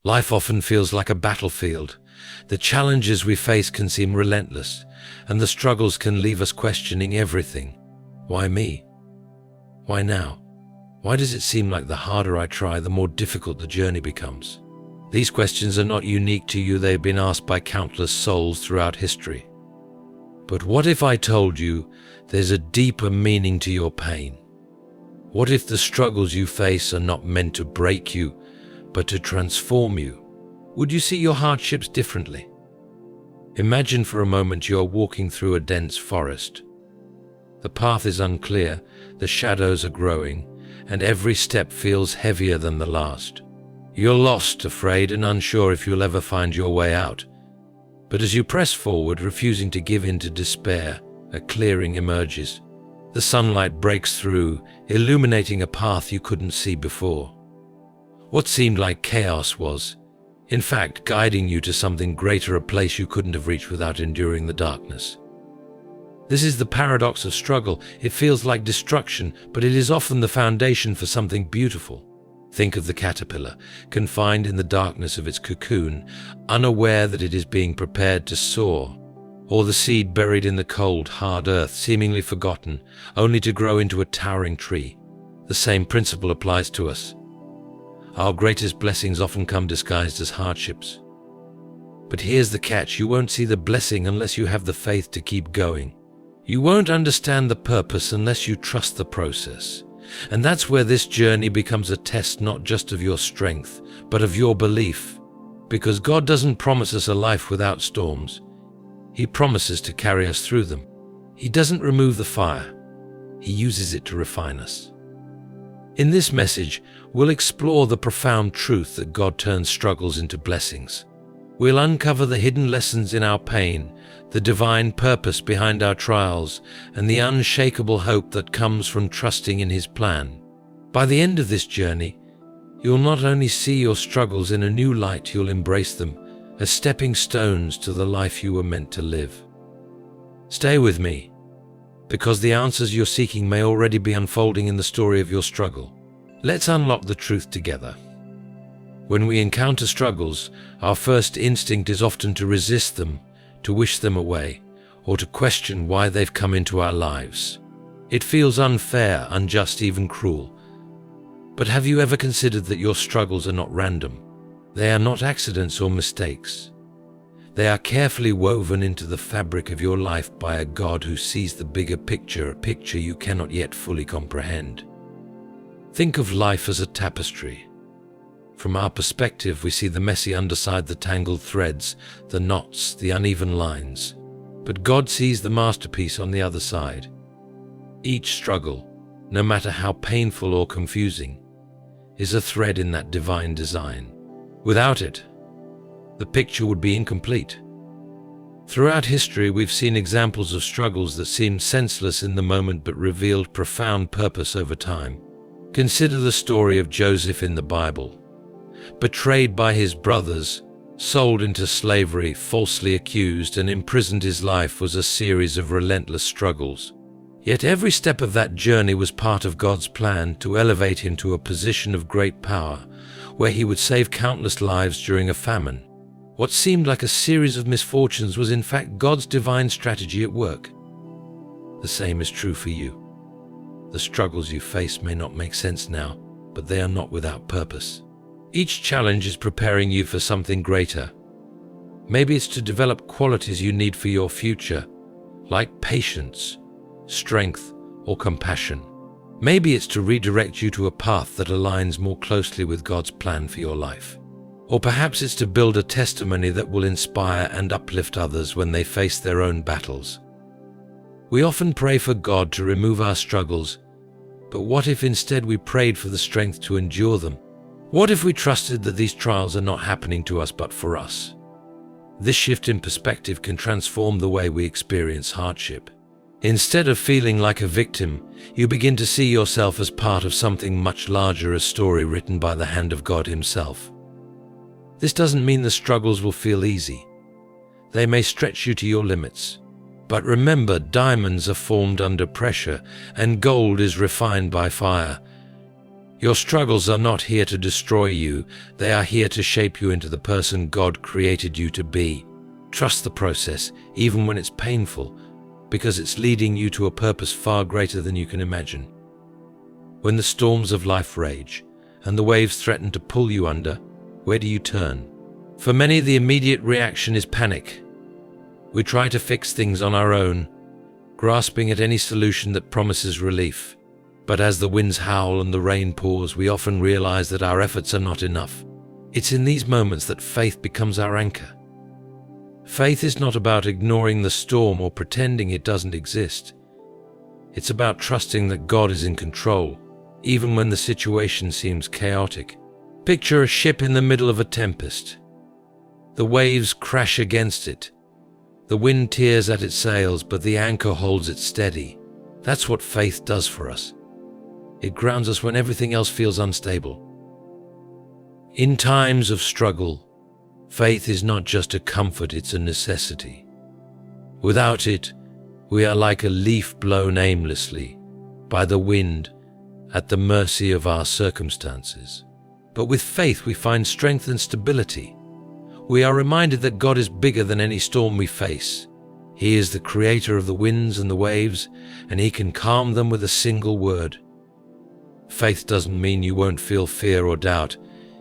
Life often feels like a battlefield. The challenges we face can seem relentless, and the struggles can leave us questioning everything. Why me? Why now? Why does it seem like the harder I try, the more difficult the journey becomes? These questions are not unique to you. They've been asked by countless souls throughout history. But what if I told you there's a deeper meaning to your pain? What if the struggles you face are not meant to break you, but to transform you? Would you see your hardships differently? Imagine for a moment you are walking through a dense forest. The path is unclear, the shadows are growing, and every step feels heavier than the last. You're lost, afraid, and unsure if you'll ever find your way out. But as you press forward, refusing to give in to despair, a clearing emerges. The sunlight breaks through, illuminating a path you couldn't see before. What seemed like chaos was, in fact, guiding you to something greater, a place you couldn't have reached without enduring the darkness. This is the paradox of struggle. It feels like destruction, but it is often the foundation for something beautiful. Think of the caterpillar, confined in the darkness of its cocoon, unaware that it is being prepared to soar, or the seed buried in the cold, hard earth, seemingly forgotten, only to grow into a towering tree. The same principle applies to us. Our greatest blessings often come disguised as hardships. But here's the catch: you won't see the blessing unless you have the faith to keep going. You won't understand the purpose unless you trust the process. And that's where this journey becomes a test not just of your strength, but of your belief. Because God doesn't promise us a life without storms. He promises to carry us through them. He doesn't remove the fire. He uses it to refine us. In this message, we'll explore the profound truth that God turns struggles into blessings. We'll uncover the hidden lessons in our pain, the divine purpose behind our trials, and the unshakable hope that comes from trusting in His plan. By the end of this journey, you'll not only see your struggles in a new light, you'll embrace them as stepping stones to the life you were meant to live. Stay with me, because the answers you're seeking may already be unfolding in the story of your struggle. Let's unlock the truth together. When we encounter struggles, our first instinct is often to resist them, to wish them away, or to question why they've come into our lives. It feels unfair, unjust, even cruel. But have you ever considered that your struggles are not random? They are not accidents or mistakes. They are carefully woven into the fabric of your life by a God who sees the bigger picture, a picture you cannot yet fully comprehend. Think of life as a tapestry. From our perspective, we see the messy underside, the tangled threads, the knots, the uneven lines. But God sees the masterpiece on the other side. Each struggle, no matter how painful or confusing, is a thread in that divine design. Without it, the picture would be incomplete. Throughout history, we've seen examples of struggles that seemed senseless in the moment but revealed profound purpose over time. Consider the story of Joseph in the Bible. Betrayed by his brothers, sold into slavery, falsely accused, and imprisoned, his life was a series of relentless struggles. Yet every step of that journey was part of God's plan to elevate him to a position of great power, where he would save countless lives during a famine. What seemed like a series of misfortunes was in fact God's divine strategy at work. The same is true for you. The struggles you face may not make sense now, but they are not without purpose. Each challenge is preparing you for something greater. Maybe it's to develop qualities you need for your future, like patience, strength, or compassion. Maybe it's to redirect you to a path that aligns more closely with God's plan for your life. Or perhaps it's to build a testimony that will inspire and uplift others when they face their own battles. We often pray for God to remove our struggles, but what if instead we prayed for the strength to endure them? What if we trusted that these trials are not happening to us but for us? This shift in perspective can transform the way we experience hardship. Instead of feeling like a victim, you begin to see yourself as part of something much larger, a story written by the hand of God Himself. This doesn't mean the struggles will feel easy. They may stretch you to your limits. But remember, diamonds are formed under pressure, and gold is refined by fire. Your struggles are not here to destroy you, they are here to shape you into the person God created you to be. Trust the process, even when it's painful, because it's leading you to a purpose far greater than you can imagine. When the storms of life rage, and the waves threaten to pull you under, where do you turn? For many, the immediate reaction is panic. We try to fix things on our own, grasping at any solution that promises relief. But as the winds howl and the rain pours, we often realize that our efforts are not enough. It's in these moments that faith becomes our anchor. Faith is not about ignoring the storm or pretending it doesn't exist. It's about trusting that God is in control, even when the situation seems chaotic. Picture a ship in the middle of a tempest. The waves crash against it. The wind tears at its sails, but the anchor holds it steady. That's what faith does for us. It grounds us when everything else feels unstable. In times of struggle, faith is not just a comfort, it's a necessity. Without it, we are like a leaf blown aimlessly by the wind, at the mercy of our circumstances. But with faith, we find strength and stability. We are reminded that God is bigger than any storm we face. He is the creator of the winds and the waves, and He can calm them with a single word. Faith doesn't mean you won't feel fear or doubt.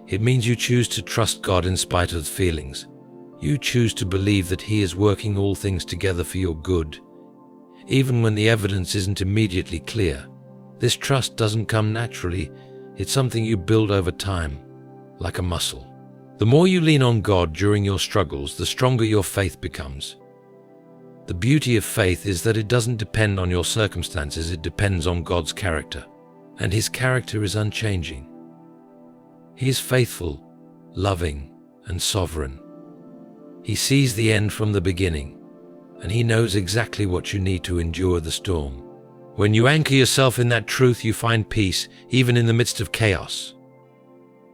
It means you choose to trust God in spite of the feelings. You choose to believe that He is working all things together for your good, even when the evidence isn't immediately clear. This trust doesn't come naturally. It's something you build over time, like a muscle. The more you lean on God during your struggles, the stronger your faith becomes. The beauty of faith is that it doesn't depend on your circumstances, it depends on God's character. And His character is unchanging. He is faithful, loving, and sovereign. He sees the end from the beginning, and He knows exactly what you need to endure the storm. When you anchor yourself in that truth, you find peace, even in the midst of chaos.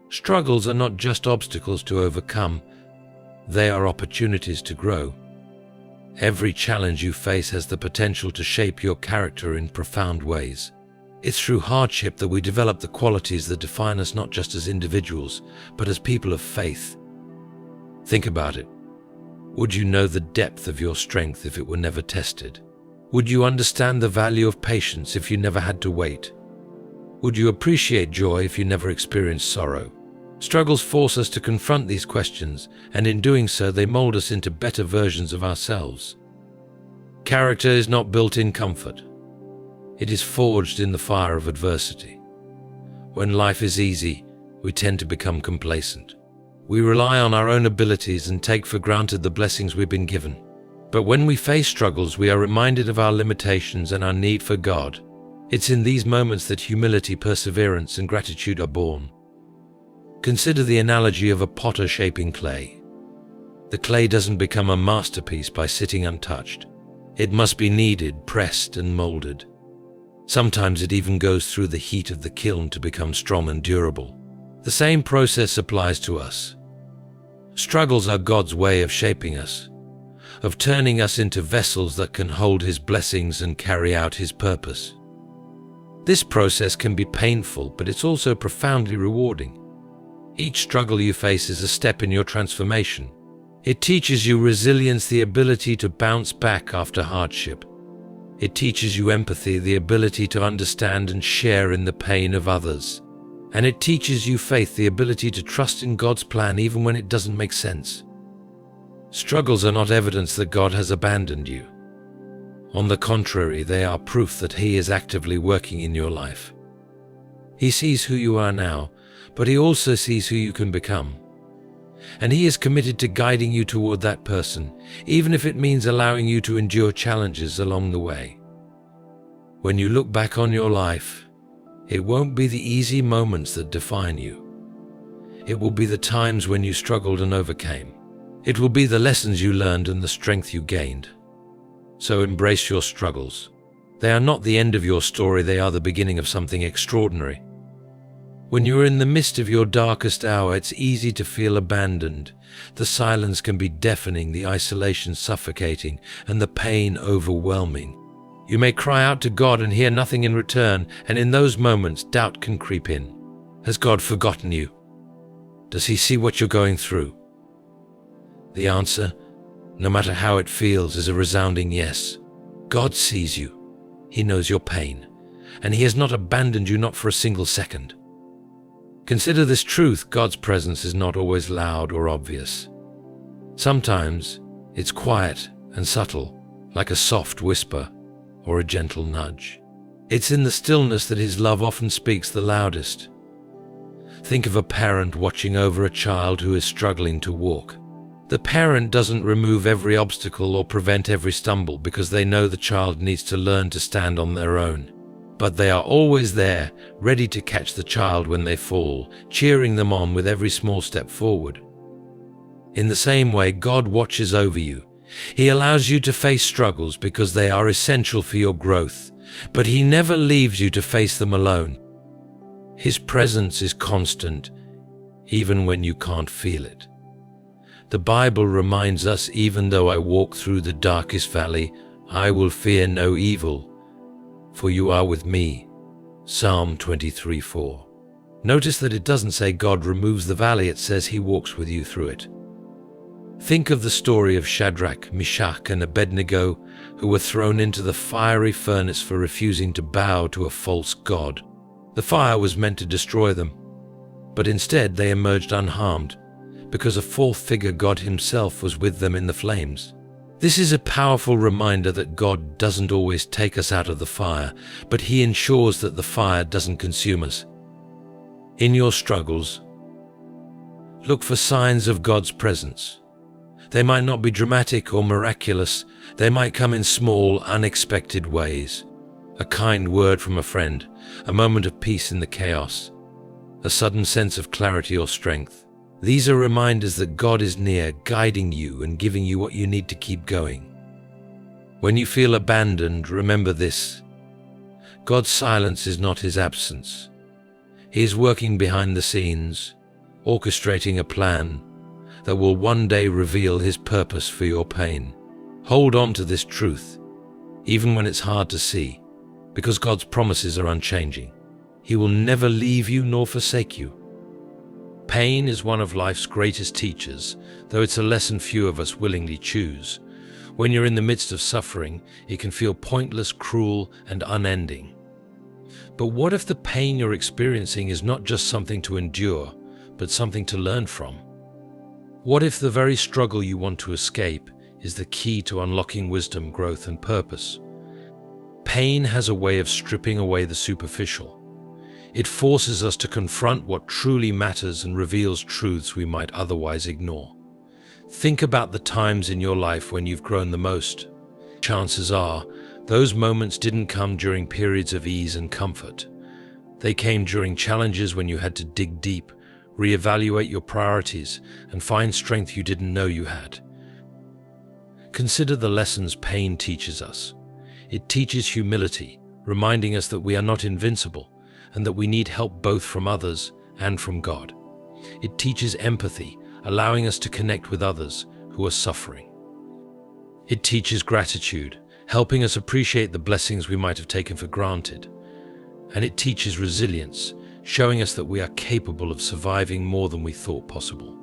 Struggles are not just obstacles to overcome, they are opportunities to grow. Every challenge you face has the potential to shape your character in profound ways. It's through hardship that we develop the qualities that define us not just as individuals, but as people of faith. Think about it. Would you know the depth of your strength if it were never tested? Would you understand the value of patience if you never had to wait? Would you appreciate joy if you never experienced sorrow? Struggles force us to confront these questions, and in doing so, they mold us into better versions of ourselves. Character is not built in comfort. It is forged in the fire of adversity. When life is easy, we tend to become complacent. We rely on our own abilities and take for granted the blessings we've been given. But when we face struggles, we are reminded of our limitations and our need for God. It's in these moments that humility, perseverance, and gratitude are born. Consider the analogy of a potter shaping clay. The clay doesn't become a masterpiece by sitting untouched. It must be kneaded, pressed, and molded. Sometimes it even goes through the heat of the kiln to become strong and durable. The same process applies to us. Struggles are God's way of shaping us, of turning us into vessels that can hold His blessings and carry out His purpose. This process can be painful, but it's also profoundly rewarding. Each struggle you face is a step in your transformation. It teaches you resilience, the ability to bounce back after hardship. It teaches you empathy, the ability to understand and share in the pain of others. And it teaches you faith, the ability to trust in God's plan even when it doesn't make sense. Struggles are not evidence that God has abandoned you. On the contrary, they are proof that He is actively working in your life. He sees who you are now, but He also sees who you can become. And He is committed to guiding you toward that person, even if it means allowing you to endure challenges along the way. When you look back on your life, it won't be the easy moments that define you. It will be the times when you struggled and overcame. It will be the lessons you learned and the strength you gained. So embrace your struggles. They are not the end of your story, they are the beginning of something extraordinary. When you are in the midst of your darkest hour, it's easy to feel abandoned. The silence can be deafening, the isolation suffocating, and the pain overwhelming. You may cry out to God and hear nothing in return, and in those moments, doubt can creep in. Has God forgotten you? Does He see what you're going through? The answer, no matter how it feels, is a resounding yes. God sees you. He knows your pain, and He has not abandoned you, not for a single second. Consider this truth: God's presence is not always loud or obvious. Sometimes it's quiet and subtle, like a soft whisper or a gentle nudge. It's in the stillness that His love often speaks the loudest. Think of a parent watching over a child who is struggling to walk. The parent doesn't remove every obstacle or prevent every stumble because they know the child needs to learn to stand on their own. But they are always there, ready to catch the child when they fall, cheering them on with every small step forward. In the same way, God watches over you. He allows you to face struggles because they are essential for your growth, but He never leaves you to face them alone. His presence is constant, even when you can't feel it. The Bible reminds us, even though I walk through the darkest valley, I will fear no evil, for you are with me. Psalm 23:4. Notice that it doesn't say God removes the valley, it says He walks with you through it. Think of the story of Shadrach, Meshach, and Abednego, who were thrown into the fiery furnace for refusing to bow to a false god. The fire was meant to destroy them, but instead they emerged unharmed, because a fourth figure, God Himself, was with them in the flames. This is a powerful reminder that God doesn't always take us out of the fire, but He ensures that the fire doesn't consume us. In your struggles, look for signs of God's presence. They might not be dramatic or miraculous. They might come in small, unexpected ways. A kind word from a friend, a moment of peace in the chaos, a sudden sense of clarity or strength. These are reminders that God is near, guiding you and giving you what you need to keep going. When you feel abandoned, remember this: God's silence is not His absence. He is working behind the scenes, orchestrating a plan that will one day reveal His purpose for your pain. Hold on to this truth, even when it's hard to see, because God's promises are unchanging. He will never leave you nor forsake you. Pain is one of life's greatest teachers, though it's a lesson few of us willingly choose. When you're in the midst of suffering, it can feel pointless, cruel, and unending. But what if the pain you're experiencing is not just something to endure, but something to learn from? What if the very struggle you want to escape is the key to unlocking wisdom, growth, and purpose? Pain has a way of stripping away the superficial. It forces us to confront what truly matters and reveals truths we might otherwise ignore. Think about the times in your life when you've grown the most. Chances are, those moments didn't come during periods of ease and comfort. They came during challenges when you had to dig deep, reevaluate your priorities, and find strength you didn't know you had. Consider the lessons pain teaches us. It teaches humility, reminding us that we are not invincible, and that we need help both from others and from God. It teaches empathy, allowing us to connect with others who are suffering. It teaches gratitude, helping us appreciate the blessings we might have taken for granted. And it teaches resilience, showing us that we are capable of surviving more than we thought possible.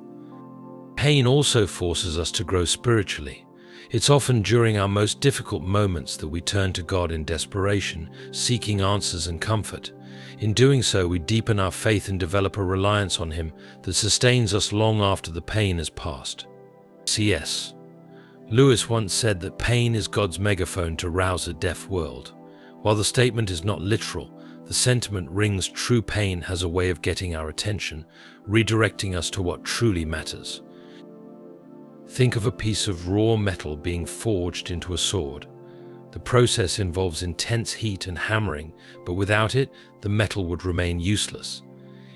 Pain also forces us to grow spiritually. It's often during our most difficult moments that we turn to God in desperation, seeking answers and comfort. In doing so, we deepen our faith and develop a reliance on Him that sustains us long after the pain has passed. C.S. Lewis once said that pain is God's megaphone to rouse a deaf world. While the statement is not literal, the sentiment rings true. Pain has a way of getting our attention, redirecting us to what truly matters. Think of a piece of raw metal being forged into a sword. The process involves intense heat and hammering, but without it, the metal would remain useless.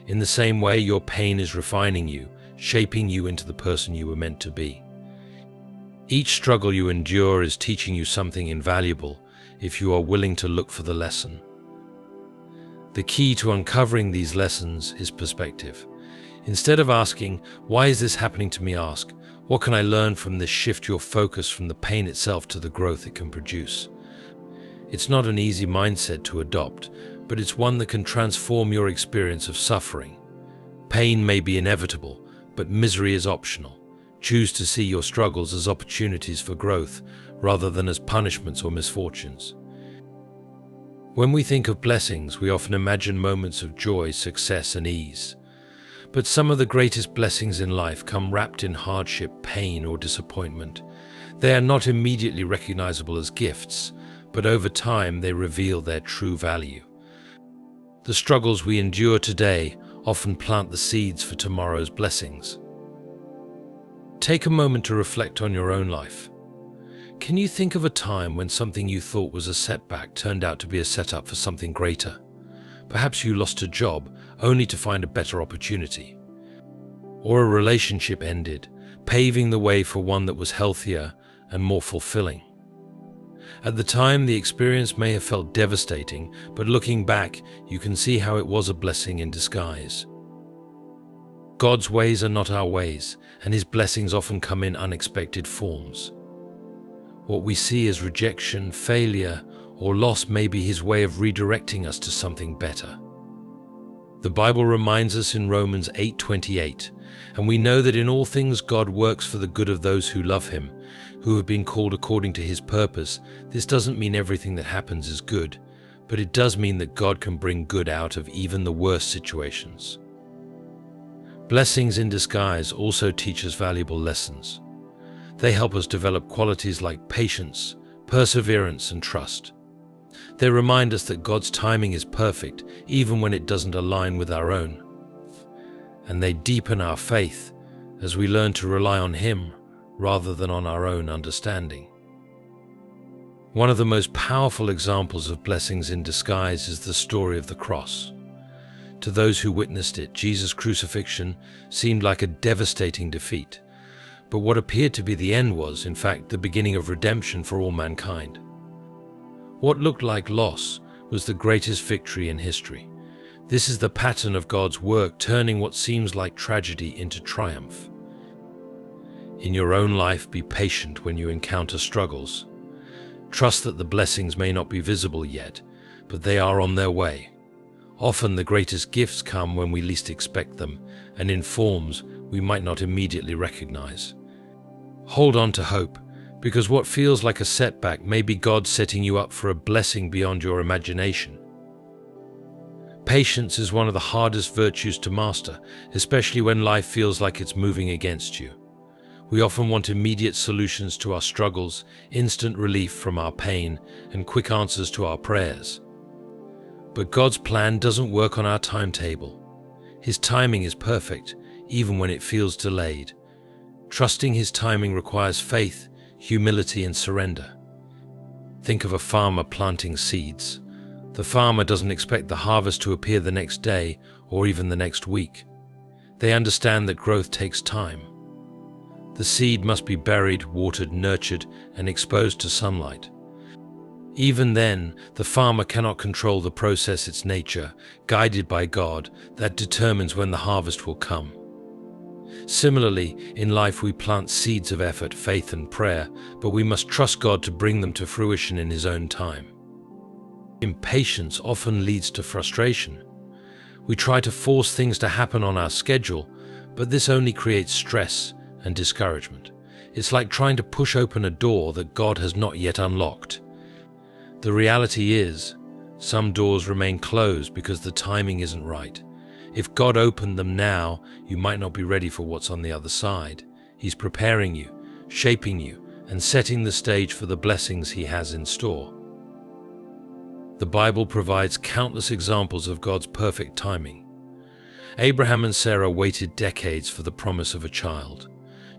In the same way, your pain is refining you, shaping you into the person you were meant to be. Each struggle you endure is teaching you something invaluable if you are willing to look for the lesson. The key to uncovering these lessons is perspective. Instead of asking, "Why is this happening to me?" ask, "What can I learn from this?" Shift your focus from the pain itself to the growth it can produce. It's not an easy mindset to adopt, but it's one that can transform your experience of suffering. Pain may be inevitable, but misery is optional. Choose to see your struggles as opportunities for growth, rather than as punishments or misfortunes. When we think of blessings, we often imagine moments of joy, success, and ease. But some of the greatest blessings in life come wrapped in hardship, pain, or disappointment. They are not immediately recognizable as gifts, but over time they reveal their true value. The struggles we endure today often plant the seeds for tomorrow's blessings. Take a moment to reflect on your own life. Can you think of a time when something you thought was a setback turned out to be a setup for something greater? Perhaps you lost a job only to find a better opportunity. Or a relationship ended, paving the way for one that was healthier and more fulfilling. At the time, the experience may have felt devastating, but looking back, you can see how it was a blessing in disguise. God's ways are not our ways, and His blessings often come in unexpected forms. What we see as rejection, failure, or loss may be His way of redirecting us to something better. The Bible reminds us in Romans 8:28, and we know that in all things God works for the good of those who love Him, who have been called according to His purpose. This doesn't mean everything that happens is good, but it does mean that God can bring good out of even the worst situations. Blessings in disguise also teach us valuable lessons. They help us develop qualities like patience, perseverance, and trust. They remind us that God's timing is perfect, even when it doesn't align with our own. And they deepen our faith as we learn to rely on Him rather than on our own understanding. One of the most powerful examples of blessings in disguise is the story of the cross. To those who witnessed it, Jesus' crucifixion seemed like a devastating defeat. But what appeared to be the end was, in fact, the beginning of redemption for all mankind. What looked like loss was the greatest victory in history. This is the pattern of God's work, turning what seems like tragedy into triumph. In your own life, be patient when you encounter struggles. Trust that the blessings may not be visible yet, but they are on their way. Often the greatest gifts come when we least expect them, and in forms we might not immediately recognize. Hold on to hope, because what feels like a setback may be God setting you up for a blessing beyond your imagination. Patience is one of the hardest virtues to master, especially when life feels like it's moving against you. We often want immediate solutions to our struggles, instant relief from our pain, and quick answers to our prayers. But God's plan doesn't work on our timetable. His timing is perfect, even when it feels delayed. Trusting His timing requires faith, humility, and surrender. Think of a farmer planting seeds. The farmer doesn't expect the harvest to appear the next day or even the next week. They understand that growth takes time. The seed must be buried, watered, nurtured, and exposed to sunlight. Even then, the farmer cannot control the process. It's nature, guided by God, that determines when the harvest will come. Similarly, in life we plant seeds of effort, faith, and prayer, but we must trust God to bring them to fruition in His own time. Impatience often leads to frustration. We try to force things to happen on our schedule, but this only creates stress and discouragement. It's like trying to push open a door that God has not yet unlocked. The reality is, some doors remain closed because the timing isn't right. If God opened them now, you might not be ready for what's on the other side. He's preparing you, shaping you, and setting the stage for the blessings He has in store. The Bible provides countless examples of God's perfect timing. Abraham and Sarah waited decades for the promise of a child.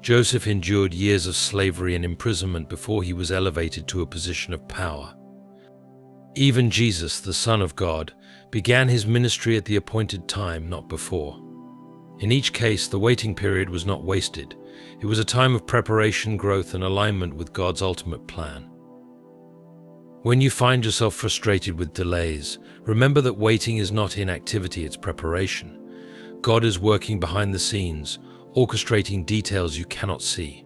Joseph endured years of slavery and imprisonment before he was elevated to a position of power. Even Jesus, the Son of God, began His ministry at the appointed time, not before. In each case, the waiting period was not wasted. It was a time of preparation, growth, and alignment with God's ultimate plan. When you find yourself frustrated with delays, remember that waiting is not inactivity, it's preparation. God is working behind the scenes, orchestrating details you cannot see.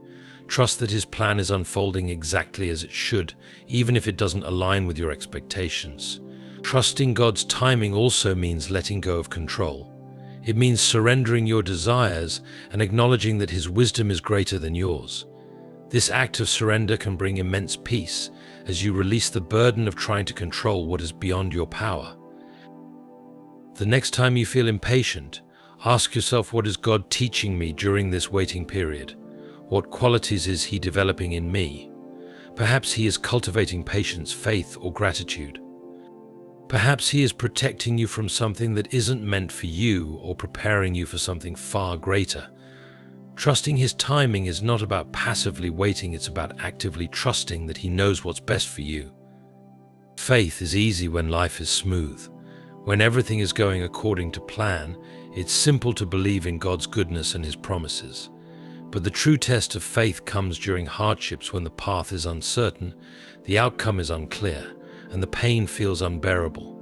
Trust that His plan is unfolding exactly as it should, even if it doesn't align with your expectations. Trusting God's timing also means letting go of control. It means surrendering your desires and acknowledging that His wisdom is greater than yours. This act of surrender can bring immense peace as you release the burden of trying to control what is beyond your power. The next time you feel impatient, ask yourself, what is God teaching me during this waiting period? What qualities is He developing in me? Perhaps He is cultivating patience, faith, or gratitude. Perhaps He is protecting you from something that isn't meant for you or preparing you for something far greater. Trusting His timing is not about passively waiting, it's about actively trusting that He knows what's best for you. Faith is easy when life is smooth. When everything is going according to plan, it's simple to believe in God's goodness and His promises. But the true test of faith comes during hardships, when the path is uncertain, the outcome is unclear, and the pain feels unbearable.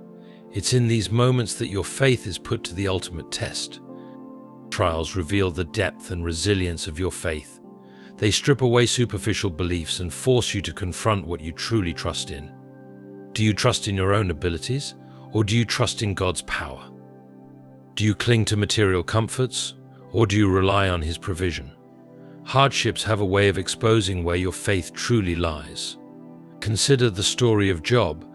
It's in these moments that your faith is put to the ultimate test. Trials reveal the depth and resilience of your faith. They strip away superficial beliefs and force you to confront what you truly trust in. Do you trust in your own abilities, or do you trust in God's power? Do you cling to material comforts, or do you rely on His provision? Hardships have a way of exposing where your faith truly lies. Consider the story of Job,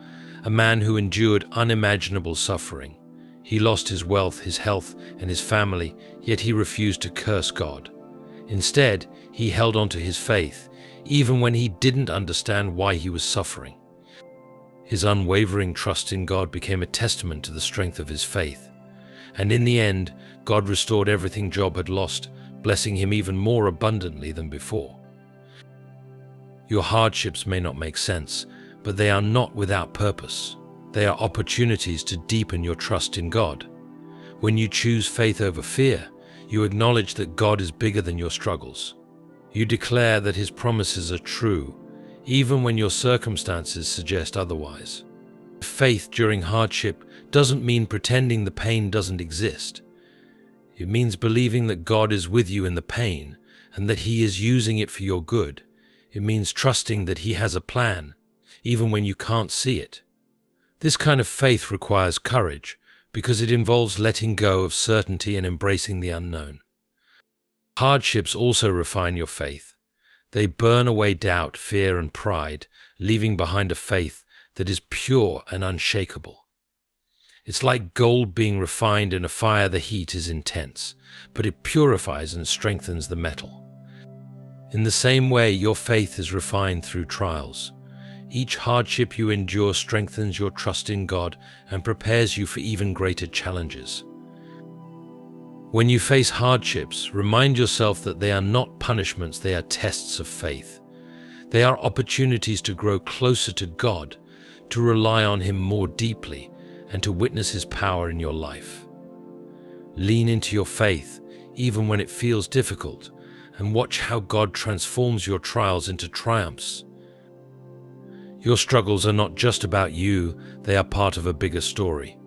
a man who endured unimaginable suffering. He lost his wealth, his health, and his family, yet he refused to curse God. Instead, he held on to his faith, even when he didn't understand why he was suffering. His unwavering trust in God became a testament to the strength of his faith. And in the end, God restored everything Job had lost, blessing him even more abundantly than before. Your hardships may not make sense, but they are not without purpose. They are opportunities to deepen your trust in God. When you choose faith over fear, you acknowledge that God is bigger than your struggles. You declare that His promises are true, even when your circumstances suggest otherwise. Faith during hardship doesn't mean pretending the pain doesn't exist. It means believing that God is with you in the pain and that He is using it for your good. It means trusting that He has a plan, even when you can't see it. This kind of faith requires courage because it involves letting go of certainty and embracing the unknown. Hardships also refine your faith. They burn away doubt, fear, and pride, leaving behind a faith that is pure and unshakable. It's like gold being refined in a fire. The heat is intense, but it purifies and strengthens the metal. In the same way, your faith is refined through trials. Each hardship you endure strengthens your trust in God and prepares you for even greater challenges. When you face hardships, remind yourself that they are not punishments, they are tests of faith. They are opportunities to grow closer to God, to rely on Him more deeply, and to witness His power in your life. Lean into your faith, even when it feels difficult, and watch how God transforms your trials into triumphs. Your struggles are not just about you, they are part of a bigger story.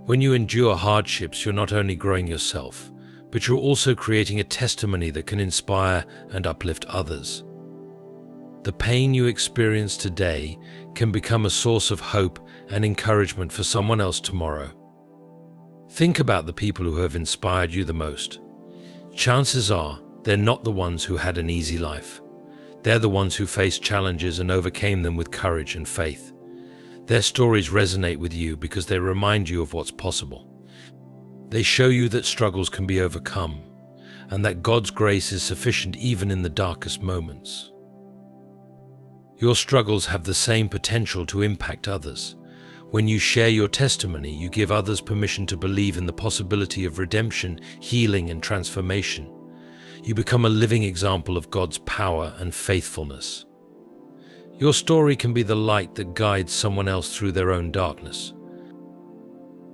When you endure hardships, you're not only growing yourself, but you're also creating a testimony that can inspire and uplift others. The pain you experience today can become a source of hope and encouragement for someone else tomorrow. Think about the people who have inspired you the most. Chances are they're not the ones who had an easy life. They're the ones who faced challenges and overcame them with courage and faith. Their stories resonate with you because they remind you of what's possible. They show you that struggles can be overcome, and that God's grace is sufficient even in the darkest moments. Your struggles have the same potential to impact others. When you share your testimony, you give others permission to believe in the possibility of redemption, healing, and transformation. You become a living example of God's power and faithfulness. Your story can be the light that guides someone else through their own darkness.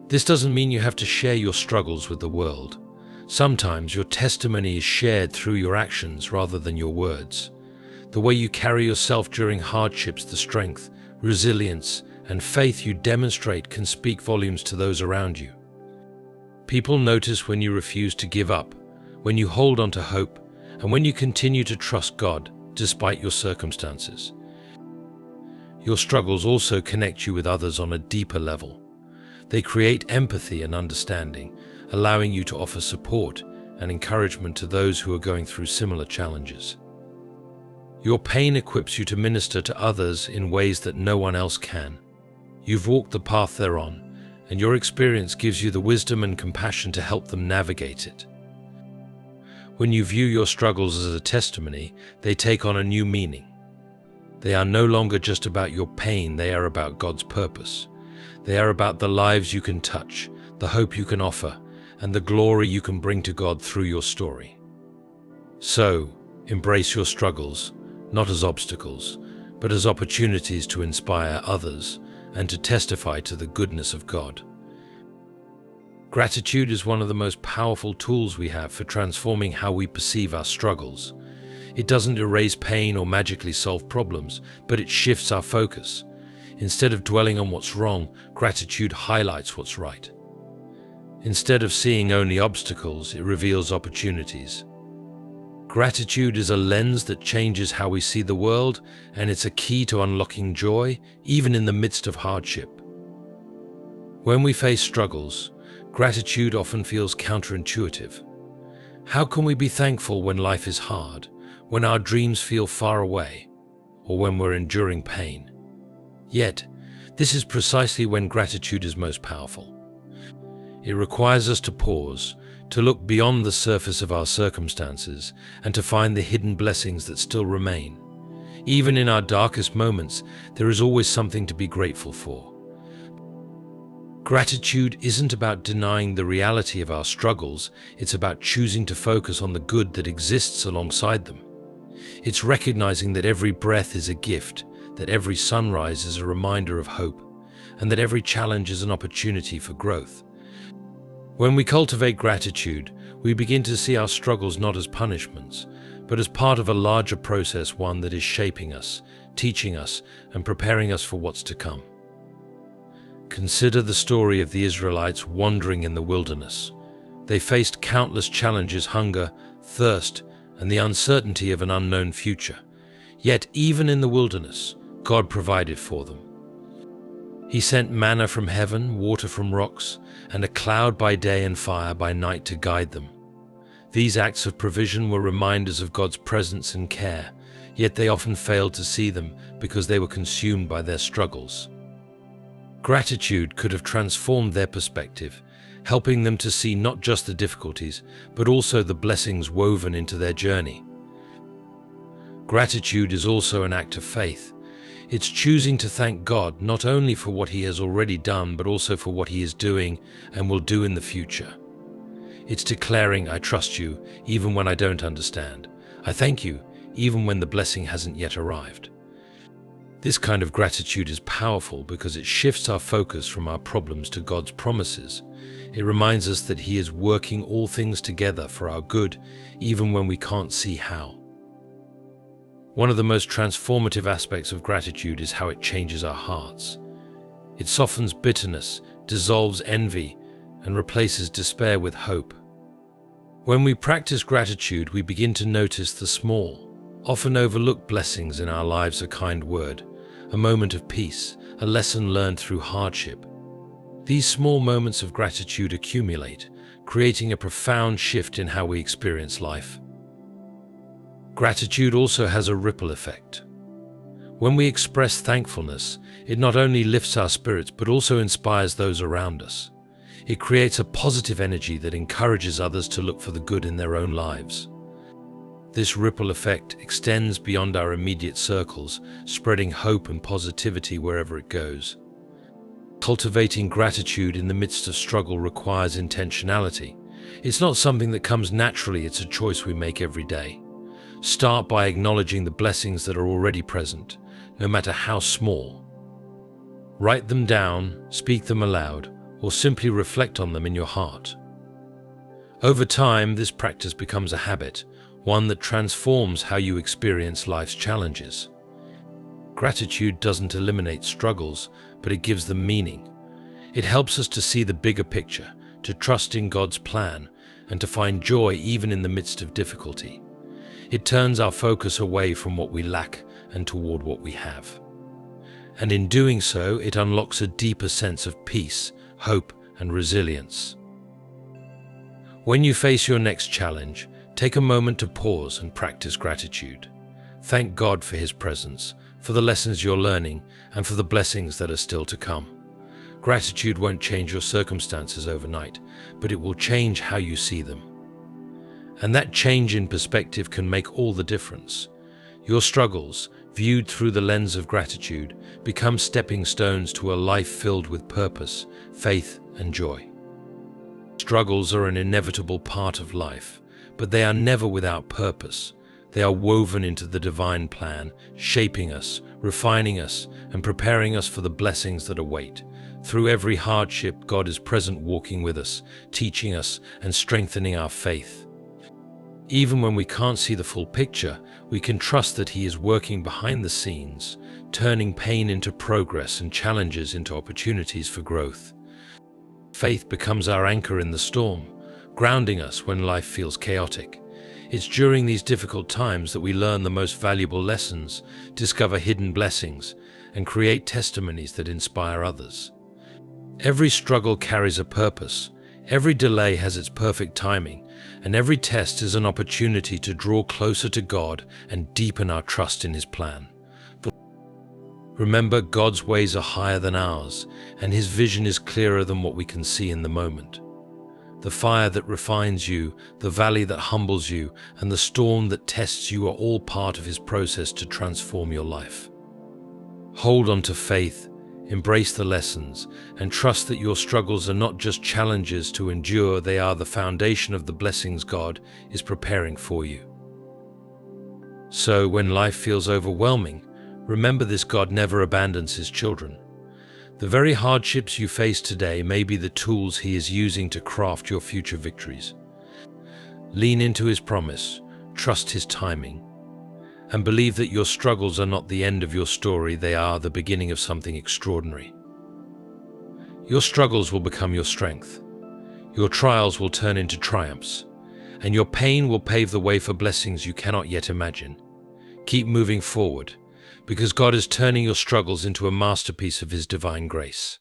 This doesn't mean you have to share your struggles with the world. Sometimes your testimony is shared through your actions rather than your words. The way you carry yourself during hardships, the strength, resilience, and faith you demonstrate can speak volumes to those around you. People notice when you refuse to give up, when you hold on to hope, and when you continue to trust God despite your circumstances. Your struggles also connect you with others on a deeper level. They create empathy and understanding, allowing you to offer support and encouragement to those who are going through similar challenges. Your pain equips you to minister to others in ways that no one else can. You've walked the path they're on, and your experience gives you the wisdom and compassion to help them navigate it. When you view your struggles as a testimony, they take on a new meaning. They are no longer just about your pain, they are about God's purpose. They are about the lives you can touch, the hope you can offer, and the glory you can bring to God through your story. So, embrace your struggles, not as obstacles, but as opportunities to inspire others and to testify to the goodness of God. Gratitude is one of the most powerful tools we have for transforming how we perceive our struggles. It doesn't erase pain or magically solve problems, but it shifts our focus. Instead of dwelling on what's wrong, gratitude highlights what's right. Instead of seeing only obstacles, it reveals opportunities. Gratitude is a lens that changes how we see the world, and it's a key to unlocking joy, even in the midst of hardship. When we face struggles, gratitude often feels counterintuitive. How can we be thankful when life is hard, when our dreams feel far away, or when we're enduring pain? Yet, this is precisely when gratitude is most powerful. It requires us to pause, to look beyond the surface of our circumstances, and to find the hidden blessings that still remain. Even in our darkest moments, there is always something to be grateful for. Gratitude isn't about denying the reality of our struggles, it's about choosing to focus on the good that exists alongside them. It's recognizing that every breath is a gift, that every sunrise is a reminder of hope, and that every challenge is an opportunity for growth. When we cultivate gratitude, we begin to see our struggles not as punishments, but as part of a larger process, one that is shaping us, teaching us, and preparing us for what's to come. Consider the story of the Israelites wandering in the wilderness. They faced countless challenges: hunger, thirst, and the uncertainty of an unknown future. Yet, even in the wilderness, God provided for them. He sent manna from heaven, water from rocks, and a cloud by day and fire by night to guide them. These acts of provision were reminders of God's presence and care, yet they often failed to see them because they were consumed by their struggles. Gratitude could have transformed their perspective, helping them to see not just the difficulties, but also the blessings woven into their journey. Gratitude is also an act of faith. It's choosing to thank God not only for what He has already done, but also for what He is doing and will do in the future. It's declaring, "I trust you, even when I don't understand. I thank you, even when the blessing hasn't yet arrived." This kind of gratitude is powerful because it shifts our focus from our problems to God's promises. It reminds us that He is working all things together for our good, even when we can't see how. One of the most transformative aspects of gratitude is how it changes our hearts. It softens bitterness, dissolves envy, and replaces despair with hope. When we practice gratitude, we begin to notice the small, often overlooked blessings in our lives: a kind word, a moment of peace, a lesson learned through hardship. These small moments of gratitude accumulate, creating a profound shift in how we experience life. Gratitude also has a ripple effect. When we express thankfulness, it not only lifts our spirits but also inspires those around us. It creates a positive energy that encourages others to look for the good in their own lives. This ripple effect extends beyond our immediate circles, spreading hope and positivity wherever it goes. Cultivating gratitude in the midst of struggle requires intentionality. It's not something that comes naturally, it's a choice we make every day. Start by acknowledging the blessings that are already present, no matter how small. Write them down, speak them aloud, or simply reflect on them in your heart. Over time, this practice becomes a habit, one that transforms how you experience life's challenges. Gratitude doesn't eliminate struggles, but it gives them meaning. It helps us to see the bigger picture, to trust in God's plan, and to find joy even in the midst of difficulty. It turns our focus away from what we lack and toward what we have. And in doing so, it unlocks a deeper sense of peace, hope, and resilience. When you face your next challenge, take a moment to pause and practice gratitude. Thank God for His presence, for the lessons you're learning, and for the blessings that are still to come. Gratitude won't change your circumstances overnight, but it will change how you see them. And that change in perspective can make all the difference. Your struggles, viewed through the lens of gratitude, become stepping stones to a life filled with purpose, faith, and joy. Struggles are an inevitable part of life, but they are never without purpose. They are woven into the divine plan, shaping us, refining us, and preparing us for the blessings that await. Through every hardship, God is present, walking with us, teaching us, and strengthening our faith. Even when we can't see the full picture, we can trust that He is working behind the scenes, turning pain into progress and challenges into opportunities for growth. Faith becomes our anchor in the storm, grounding us when life feels chaotic. It's during these difficult times that we learn the most valuable lessons, discover hidden blessings, and create testimonies that inspire others. Every struggle carries a purpose, every delay has its perfect timing, and every test is an opportunity to draw closer to God and deepen our trust in His plan. Remember, God's ways are higher than ours, and His vision is clearer than what we can see in the moment. The fire that refines you, the valley that humbles you, and the storm that tests you are all part of His process to transform your life. Hold on to faith, embrace the lessons, and trust that your struggles are not just challenges to endure, they are the foundation of the blessings God is preparing for you. So, when life feels overwhelming, remember this: God never abandons His children. The very hardships you face today may be the tools He is using to craft your future victories. Lean into His promise, trust His timing, and believe that your struggles are not the end of your story, they are the beginning of something extraordinary. Your struggles will become your strength. Your trials will turn into triumphs, and your pain will pave the way for blessings you cannot yet imagine. Keep moving forward, because God is turning your struggles into a masterpiece of His divine grace.